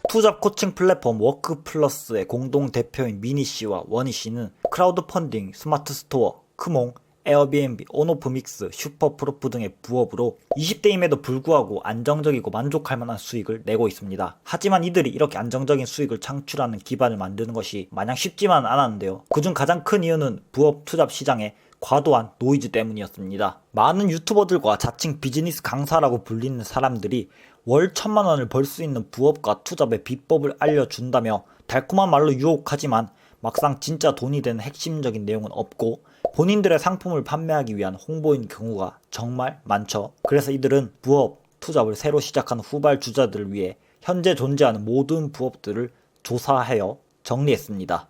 투잡 코칭 플랫폼 워크플러스의 공동 대표인 미니 씨와 원희 씨는 크라우드 펀딩, 스마트 스토어, 크몽, 에어비앤비, 온오프믹스, 슈퍼프로프 등의 부업으로 20대임에도 불구하고 안정적이고 만족할 만한 수익을 내고 있습니다. 하지만 이들이 이렇게 안정적인 수익을 창출하는 기반을 만드는 것이 마냥 쉽지만 않았는데요. 그중 가장 큰 이유는 부업 투잡 시장의 과도한 노이즈 때문이었습니다. 많은 유튜버들과 자칭 비즈니스 강사라고 불리는 사람들이 월 1000만 원을 벌 수 있는 부업과 투잡의 비법을 알려준다며 달콤한 말로 유혹하지만 막상 진짜 돈이 되는 핵심적인 내용은 없고 본인들의 상품을 판매하기 위한 홍보인 경우가 정말 많죠. 그래서 이들은 부업, 투잡을 새로 시작하는 후발주자들을 위해 현재 존재하는 모든 부업들을 조사하여 정리했습니다.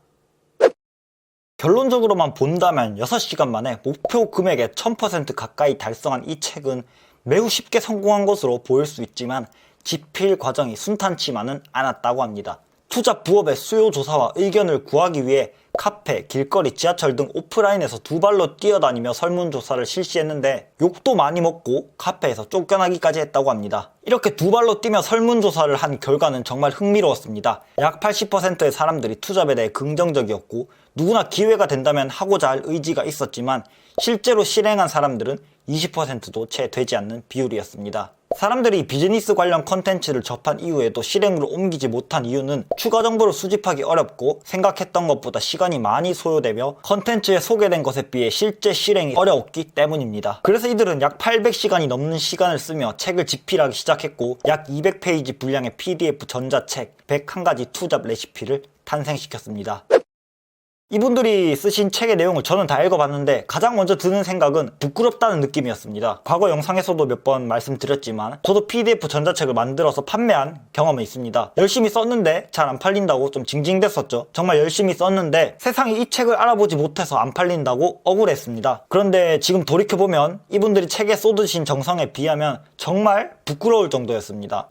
결론적으로만 본다면 6시간 만에 목표 금액의 1000% 가까이 달성한 이 책은 매우 쉽게 성공한 것으로 보일 수 있지만 집필 과정이 순탄치만은 않았다고 합니다. 투잡 부업의 수요 조사와 의견을 구하기 위해 카페, 길거리, 지하철 등 오프라인에서 두 발로 뛰어다니며 설문조사를 실시했는데 욕도 많이 먹고 카페에서 쫓겨나기까지 했다고 합니다. 이렇게 두 발로 뛰며 설문조사를 한 결과는 정말 흥미로웠습니다. 약 80%의 사람들이 투잡에 대해 긍정적이었고 누구나 기회가 된다면 하고자 할 의지가 있었지만 실제로 실행한 사람들은 20%도 채 되지 않는 비율이었습니다. 사람들이 비즈니스 관련 컨텐츠를 접한 이후에도 실행으로 옮기지 못한 이유는 추가 정보를 수집하기 어렵고 생각했던 것보다 시간이 많이 소요되며 컨텐츠에 소개된 것에 비해 실제 실행이 어려웠기 때문입니다. 그래서 이들은 약 800시간이 넘는 시간을 쓰며 책을 집필하기 시작했고 약 200페이지 분량의 PDF 전자책 101가지 투잡 레시피를 탄생시켰습니다. 이분들이 쓰신 책의 내용을 저는 다 읽어봤는데 가장 먼저 드는 생각은 부끄럽다는 느낌이었습니다. 과거 영상에서도 몇 번 말씀드렸지만 저도 PDF 전자책을 만들어서 판매한 경험이 있습니다. 열심히 썼는데 잘 안 팔린다고 좀 징징댔었죠. 정말 열심히 썼는데 세상이 이 책을 알아보지 못해서 안 팔린다고 억울했습니다. 그런데 지금 돌이켜보면 이분들이 책에 쏟으신 정성에 비하면 정말 부끄러울 정도였습니다.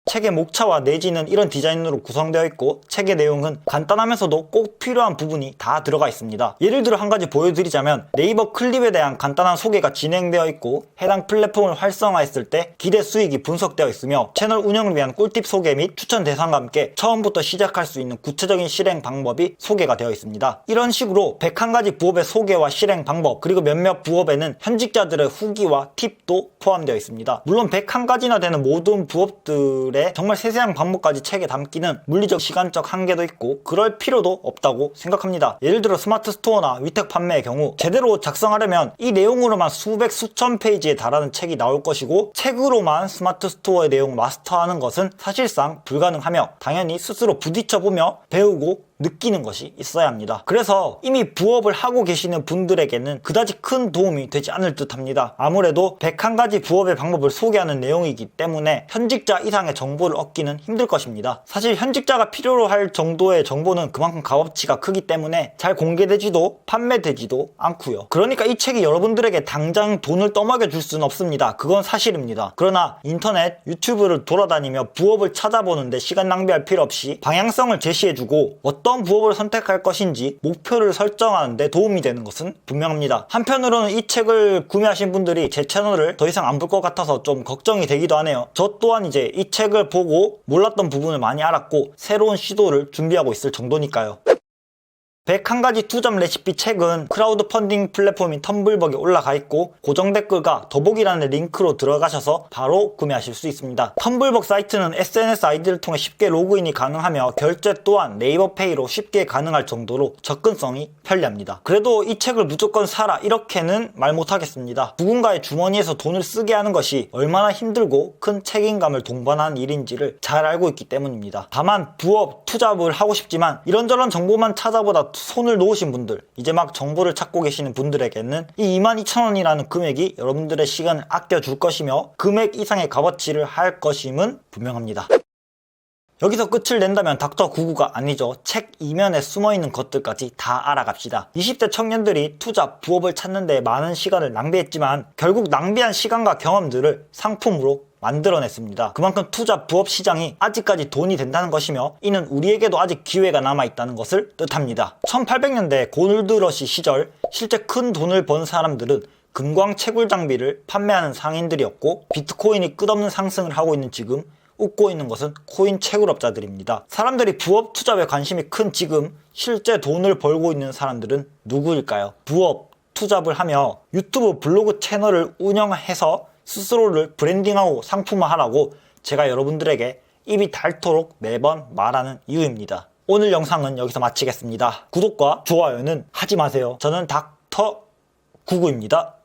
책의 목차와 내지는 이런 디자인으로 구성되어 있고 책의 내용은 간단하면서도 꼭 필요한 부분이 다 들어가 있습니다. 예를 들어 한 가지 보여드리자면 네이버 클립에 대한 간단한 소개가 진행되어 있고 해당 플랫폼을 활성화했을 때 기대 수익이 분석되어 있으며 채널 운영을 위한 꿀팁 소개 및 추천 대상과 함께 처음부터 시작할 수 있는 구체적인 실행 방법이 소개가 되어 있습니다. 이런 식으로 101가지 부업의 소개와 실행 방법 그리고 몇몇 부업에는 현직자들의 후기와 팁도 포함되어 있습니다. 물론 101가지나 되는 모든 부업들 정말 세세한 방법까지 책에 담기는 물리적 시간적 한계도 있고 그럴 필요도 없다고 생각합니다. 예를 들어 스마트 스토어나 위탁 판매의 경우 제대로 작성하려면 이 내용으로만 수백 수천 페이지에 달하는 책이 나올 것이고 책으로만 스마트 스토어의 내용을 마스터하는 것은 사실상 불가능하며 당연히 스스로 부딪혀보며 배우고 느끼는 것이 있어야 합니다. 그래서 이미 부업을 하고 계시는 분들에게는 그다지 큰 도움이 되지 않을 듯 합니다. 아무래도 101가지 부업의 방법을 소개하는 내용이기 때문에 현직자 이상의 정보를 얻기는 힘들 것입니다. 사실 현직자가 필요로 할 정도의 정보는 그만큼 값어치가 크기 때문에 잘 공개되지도 판매되지도 않고요. 그러니까 이 책이 여러분들에게 당장 돈을 떠먹여 줄 수는 없습니다. 그건 사실입니다. 그러나 인터넷, 유튜브를 돌아다니며 부업을 찾아보는데 시간 낭비할 필요 없이 방향성을 제시해주고 어떤 부업을 선택할 것인지 목표를 설정하는 데 도움이 되는 것은 분명합니다. 한편으로는 이 책을 구매하신 분들이 제 채널을 더 이상 안 볼 것 같아서 좀 걱정이 되기도 하네요. 저 또한 이제 이 책을 보고 몰랐던 부분을 많이 알았고 새로운 시도를 준비하고 있을 정도니까요. 101가지 투잡 레시피 책은 크라우드 펀딩 플랫폼인 텀블벅에 올라가 있고 고정 댓글과 더보기란의 링크로 들어가셔서 바로 구매하실 수 있습니다. 텀블벅 사이트는 SNS 아이디를 통해 쉽게 로그인이 가능하며 결제 또한 네이버페이로 쉽게 가능할 정도로 접근성이 편리합니다. 그래도 이 책을 무조건 사라 이렇게는 말 못하겠습니다. 누군가의 주머니에서 돈을 쓰게 하는 것이 얼마나 힘들고 큰 책임감을 동반하는 일인지를 잘 알고 있기 때문입니다. 다만 부업, 투잡을 하고 싶지만 이런저런 정보만 찾아보다 손을 놓으신 분들, 이제 막 정보를 찾고 계시는 분들에게는 이 22,000원이라는 금액이 여러분들의 시간을 아껴줄 것이며 금액 이상의 값어치를 할 것임은 분명합니다. 여기서 끝을 낸다면 닥터99가 아니죠. 책 이면에 숨어있는 것들까지 다 알아갑시다. 20대 청년들이 투잡, 부업을 찾는 데 많은 시간을 낭비했지만 결국 낭비한 시간과 경험들을 상품으로 만들어냈습니다. 그만큼 투잡 부업 시장이 아직까지 돈이 된다는 것이며 이는 우리에게도 아직 기회가 남아있다는 것을 뜻합니다. 1800년대 골드러시 시절 실제 큰 돈을 번 사람들은 금광 채굴 장비를 판매하는 상인들이었고 비트코인이 끝없는 상승을 하고 있는 지금 웃고 있는 것은 코인 채굴업자들입니다. 사람들이 부업 투잡에 관심이 큰 지금 실제 돈을 벌고 있는 사람들은 누구일까요? 부업 투잡을 하며 유튜브 블로그 채널을 운영해서 스스로를 브랜딩하고 상품화하라고 제가 여러분들에게 입이 닳도록 매번 말하는 이유입니다. 오늘 영상은 여기서 마치겠습니다. 구독과 좋아요는 하지 마세요. 저는 닥터 구구입니다.